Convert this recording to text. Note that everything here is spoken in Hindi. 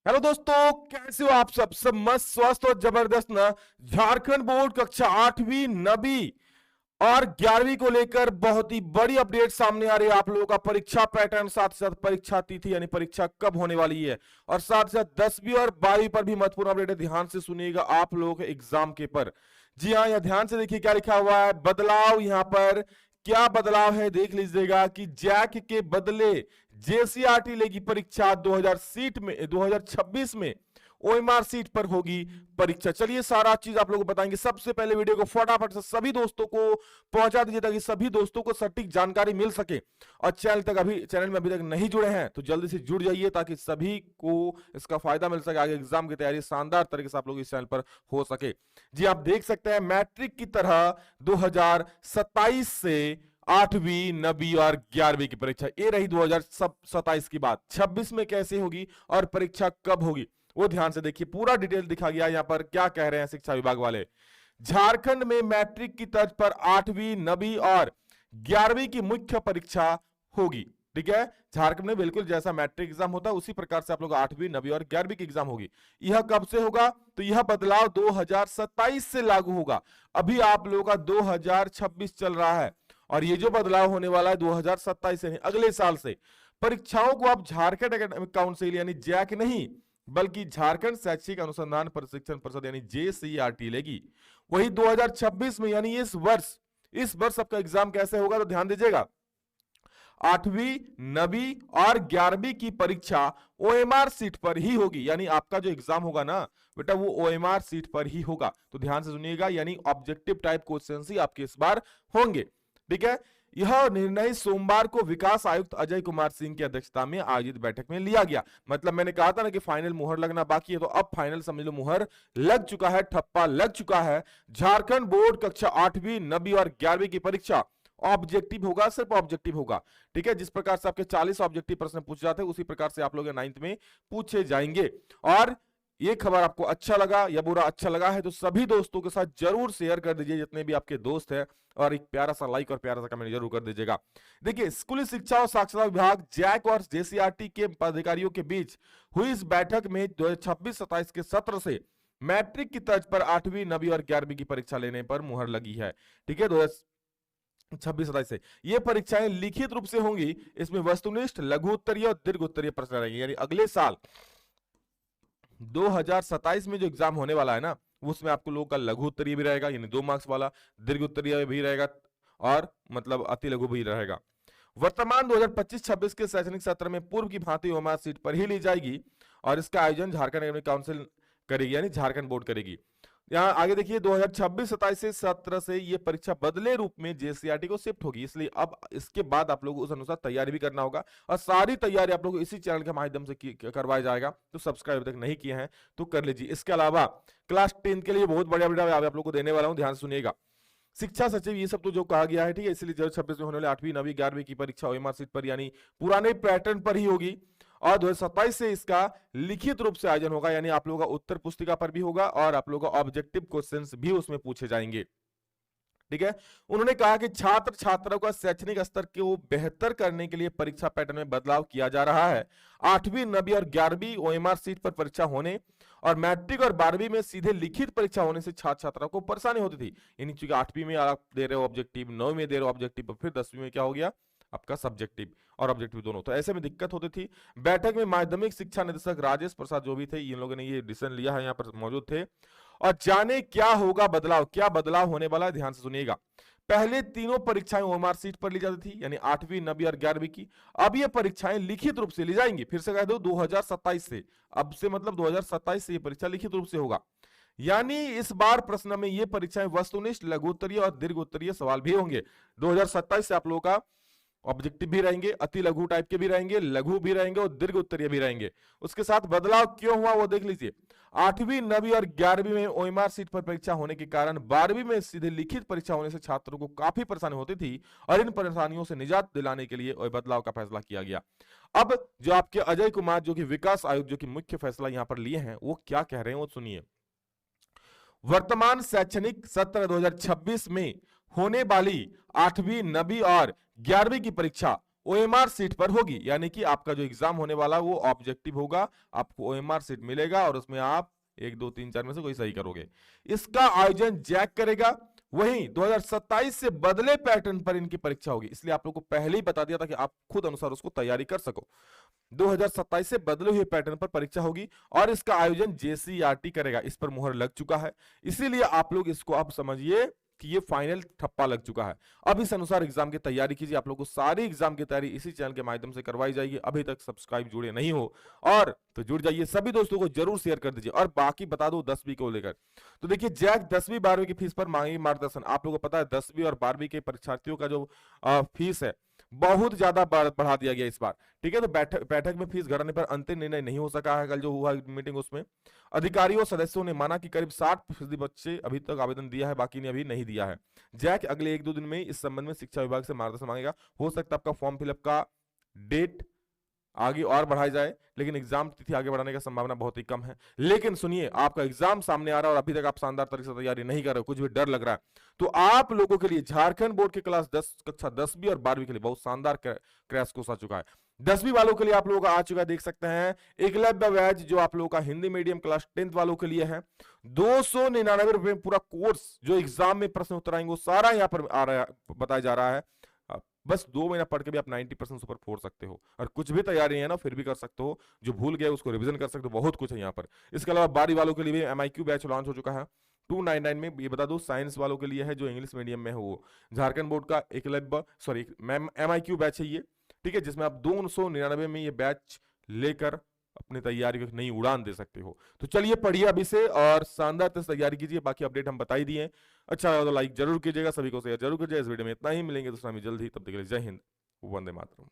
हेलो दोस्तों, कैसे हो आप सब मस्त स्वस्थ और जबरदस्त ना। झारखंड बोर्ड कक्षा 8वीं 9वीं और 11वीं को लेकर बहुत ही बड़ी अपडेट सामने आ रही है। आप लोगों का परीक्षा पैटर्न, साथ साथ परीक्षा तिथि यानी परीक्षा कब होने वाली है, और साथ साथ 10वीं और 12वीं पर भी महत्वपूर्ण अपडेट है। ध्यान से सुनिएगा आप लोगों के एग्जाम के पर। जी हाँ, यह ध्यान से देखिए क्या लिखा हुआ है। बदलाव यहाँ पर क्या बदलाव है देख लीजिएगा कि जैक के बदले जेसीआरटी लेगी परीक्षा 2026 में ओएमआर सीट पर होगी परीक्षा। चलिए सारा चीज आप लोगों को बताएंगे। सबसे पहले वीडियो को फटाफट से सभी दोस्तों को पहुंचा दीजिए ताकि सभी दोस्तों को सटीक जानकारी मिल सके। और चैनल में अभी तक नहीं जुड़े हैं तो जल्दी से जुड़ जाइए ताकि सभी को इसका फायदा मिल सके। आगे एग्जाम की तैयारी शानदार तरीके से आप लोग इस चैनल पर हो सके। जी आप देख सकते हैं मैट्रिक की तरह 2027 से 8वीं 9वीं और 11वीं की परीक्षा ये रही 2027 की बात। 26 में कैसे होगी और परीक्षा कब होगी वो ध्यान से देखिए। पूरा डिटेल दिखा गया यहाँ पर। क्या कह रहे हैं शिक्षा विभाग वाले, झारखंड में मैट्रिक की तर्ज पर 8वीं 9वीं और 11वीं की मुख्य परीक्षा होगी। ठीक है, झारखंड में बिल्कुल जैसा मैट्रिक एग्जाम होता है उसी प्रकार से आप लोग 8वीं 9वीं और 11वीं की एग्जाम होगी। यह कब से होगा तो यह बदलाव 2027 से लागू होगा। अभी आप लोगों का 2026 चल रहा है और ये जो बदलाव होने वाला है 2027 से अगले साल से। परीक्षाओं को अब झारखंड एकेडमिक काउंसिल यानी जैक नहीं बल्कि झारखंड शैक्षिक अनुसंधान प्रशिक्षण परिषद यानी जेसीआरटी लेगी। वही 2026 में यानी इस वर्ष आपका एग्जाम कैसे होगा तो ध्यान दीजिएगा। 8वीं 9वीं और 11वीं की परीक्षा ओएमआर सीट पर ही होगी। यानी आपका जो एग्जाम होगा ना बेटा वो ओएमआर सीट पर ही होगा। तो ध्यान से सुनिएगा, यानी ऑब्जेक्टिव टाइप क्वेश्चन ही आपके इस बार होंगे। ठीक है, यह निर्णय सोमवार को विकास आयुक्त अजय कुमार सिंह की अध्यक्षता में आयोजित बैठक में लिया गया। मतलब मैंने कहा था ना कि फाइनल मुहर लगना बाकी है, तो अब फाइनल समझ लो मुहर लग चुका है, ठप्पा लग चुका है। झारखंड बोर्ड कक्षा 8वीं 9वीं और 11वीं की परीक्षा ऑब्जेक्टिव होगा, सिर्फ ऑब्जेक्टिव होगा। ठीक है, जिस प्रकार से आपके 40 ऑब्जेक्टिव प्रश्न पूछे जाते हैं उसी प्रकार से आप लोग 9th में पूछे जाएंगे। और ये खबर आपको अच्छा लगा या बुरा अच्छा लगा है तो सभी दोस्तों के साथ जरूर शेयर कर दीजिए जितने भी आपके दोस्त हैं, और एक प्यारा सा लाइक और प्यारा सा कमेंट जरूर कर दीजिएगा। देखिए, स्कूली शिक्षा और साक्षरता विभाग जैक और जेसीआरटी के पदाधिकारियों के बीच हुई इस बैठक में 2026-27 के सत्र से मैट्रिक की तर्ज पर 8वीं 9वीं और 11वीं की परीक्षा लेने पर मुहर लगी है। ठीक है, 26-27 से ये परीक्षाएं लिखित रूप से होंगी। इसमें वस्तुनिष्ठ, लघु उत्तरीय और दीर्घ उत्तरीय प्रश्न रहेंगे। यानी अगले साल 2027 में जो एग्जाम होने वाला है ना उसमें आपको लोगों का लघु उत्तरीय भी रहेगा यानी 2 मार्क्स वाला, दीर्घ उत्तरीय भी रहेगा और मतलब अति लघु भी रहेगा। वर्तमान 2025-26 के शैक्षणिक सत्र में पूर्व की भांति ओएमआर सीट पर ही ली जाएगी और इसका आयोजन झारखंड एकेडमिक काउंसिल करेगी यानी झारखंड बोर्ड करेगी। यहाँ आगे देखिए 2026-27 से सत्र से ये परीक्षा बदले रूप में जेसीआरटी को शिफ्ट होगी। इसलिए अब इसके बाद आप लोगों को उस अनुसार तैयारी भी करना होगा और सारी तैयारी आप लोगों को इसी चैनल के माध्यम से करवाया जाएगा। तो सब्सक्राइब तक नहीं किए हैं तो कर लीजिए। इसके अलावा क्लास 10 के लिए बहुत बढ़िया वीडियो आप लोगों को देने वाला हूँ, ध्यान से सुनिएगा। शिक्षा सचिव ये सब तो जो कहा गया है, ठीक है, इसलिए 2026 में होने वाली 8वीं 9वीं 11वीं की परीक्षा ओएमआर सीट पर यानी पुराने पैटर्न पर ही होगी और 2027 से इसका लिखित रूप से आयोजन होगा। यानी आप लोगों का उत्तर पुस्तिका पर भी होगा और आप लोगों का ऑब्जेक्टिव क्वेश्चंस भी उसमें पूछे जाएंगे। ठीक है, उन्होंने कहा कि छात्र छात्राओं का शैक्षणिक स्तर को बेहतर करने के लिए परीक्षा पैटर्न में बदलाव किया जा रहा है। 8वीं 9वीं और 11वीं ओएमआर सीट पर परीक्षा होने और मैट्रिक और 12वीं में सीधे लिखित परीक्षा होने से छात्र छात्राओं को परेशानी होती थी। यानी चूंकि 8वीं में आप दे रहे हो ऑब्जेक्टिव, 9वीं में दे रहे हो ऑब्जेक्टिव, फिर 10वीं में क्या हो गया आपका सब्जेक्टिव और ऑब्जेक्टिव दोनों, तो ऐसे में दिक्कत होती थी। बैठक में माध्यमिक शिक्षा निदेशक राजेश प्रसाद जो भी थे, इन लोगों ने ये डिसीजन लिया है, यहाँ पर मौजूद थे। और जाने क्या होगा बदलाव, क्या बदलाव होने वाला है, ध्यान से सुनिएगा। पहले तीनों परीक्षाएं ओएमआर सीट पर ली जाती थी यानी 8वीं 9वीं और 11वीं की। अब ये परीक्षाएं लिखित रूप से ली जाएंगी। फिर से कह दो 2027 से, अब से मतलब 2027 से ये परीक्षा लिखित रूप से होगा। यानी इस बार प्रश्न में ये परीक्षाएं वस्तुनिष्ठ, लघु उत्तरीय और दीर्घ उत्तरीय सवाल भी होंगे। 2027 से आप लोगों का ऑब्जेक्टिव भी रहेंगे, अति लघु टाइप के भी रहेंगे, लघु भी रहेंगे और दीर्घ उत्तरीय भी रहेंगे। उसके साथ बदलाव क्यों हुआ वो देख लीजिए। 8वीं 9वीं और 11वीं में ओएमआर सीट पर परीक्षा होने के कारण 12वीं में सीधे लिखित परीक्षा होने से छात्रों को काफी परेशानी होती थी और इन परेशानियों से निजात दिलाने के लिए बदलाव का फैसला किया गया। अब जो आपके अजय कुमार जो कि विकास आयुक्त जो कि मुख्य फैसला यहाँ पर लिए हैं वो क्या कह रहे हैं वो सुनिए। वर्तमान शैक्षणिक सत्र 2026 में होने वाली 8वीं 9वीं और 11वीं की परीक्षा ओएमआर सीट पर होगी, यानी कि आपका जो एग्जाम होने वाला वो ऑब्जेक्टिव होगा, आपको ओएमआर सीट मिलेगा और उसमें आप 1 2 3 4 में से कोई सही करोगे। इसका आयोजन जैक करेगा। वहीं 2027 से बदले पैटर्न पर इनकी परीक्षा होगी, इसलिए आप लोग को पहले ही बता दिया था कि आप खुद अनुसार उसको तैयारी कर सको। 2027 से बदले हुए पैटर्न पर परीक्षा होगी और इसका आयोजन जेसीईआरटी करेगा, इस पर मुहर लग चुका है। इसीलिए आप लोग इसको आप समझिए कि ये फाइनल ठप्पा लग चुका है। अब इस अनुसार एग्जाम की तैयारी कीजिए। आप लोगों को सारी एग्जाम की तैयारी इसी चैनल के माध्यम से करवाई जाएगी। अभी तक सब्सक्राइब जुड़े नहीं हो और तो जुड़ जाइए, सभी दोस्तों को जरूर शेयर कर दीजिए। और बाकी बता दो 10वीं को लेकर, तो देखिए जैक 10वीं 12वीं की फीस पर मांगेगी मार्गदर्शन। आप लोगों को पता है 10वीं और 12वीं के परीक्षार्थियों का जो फीस है बहुत ज्यादा बढ़ा दिया गया इस बार, ठीक है। तो बैठक में फीस घटाने पर अंतिम निर्णय नहीं हो सका है। कल जो हुआ मीटिंग उसमें अधिकारियों सदस्यों ने माना कि करीब 60% बच्चे अभी तक आवेदन दिया है, बाकी ने अभी नहीं दिया है। जैक अगले 1 2 दिन में इस संबंध में शिक्षा विभाग से मार्गदर्शन मांगेगा। हो सकता है आपका फॉर्म फिलअप का डेट आगे और बढ़ाई जाए, लेकिन एग्जाम तिथि आगे बढ़ाने की संभावना बहुत ही कम है। लेकिन सुनिए, आपका एग्जाम सामने आ रहा है और अभी तक आप शानदार तरीके से तैयारी नहीं कर रहे हो, कुछ भी डर लग रहा है, तो आप लोगों के लिए झारखंड बोर्ड के क्लास 10 कक्षा 10वीं और 12वीं के लिए बहुत शानदार क्रैश कोर्स आ चुका है। 10वीं वालों के लिए आप लोगों का आ चुका है, देख सकते हैं एकलव्य बैच, जो आप लोगों का हिंदी मीडियम क्लास 10th वालों के लिए है। 299 रुपए में पूरा कोर्स, जो एग्जाम में प्रश्न उत्तर आएंगे वो सारा यहाँ पर आ रहा है, बताया जा रहा है। बस 2 महीना पढ़ के भी आप 90% सुपर फोड़ सकते हो, और कुछ भी तैयारी नहीं है ना फिर भी कर सकते हो। जो भूल गए उसको रिवीजन कर सकते हो, बहुत कुछ है यहाँ पर। इसके अलावा 12वीं वालों के लिए भी एमआईक्यू बैच लॉन्च हो चुका है 299 में। ये बता दो साइंस वालों के लिए है, जो इंग्लिश मीडियम में है वो झारखंड बोर्ड का एकलव्य सॉरी एमआईक्यू बैच है ये, ठीक है, जिसमें आप 299 में ये बैच लेकर अपनी तैयारी को एक नई उड़ान दे सकते हो। तो चलिए पढ़िए अभी से और शानदार तैयारी कीजिए। बाकी अपडेट हम बता ही दिए। अच्छा लगा तो लाइक जरूर कीजिएगा, सभी को शेयर जरूर कीजिएगा। इस वीडियो में इतना ही, मिलेंगे दूसरा में जल्द ही, तब तक के लिए जय हिंद, वंदे मातरम।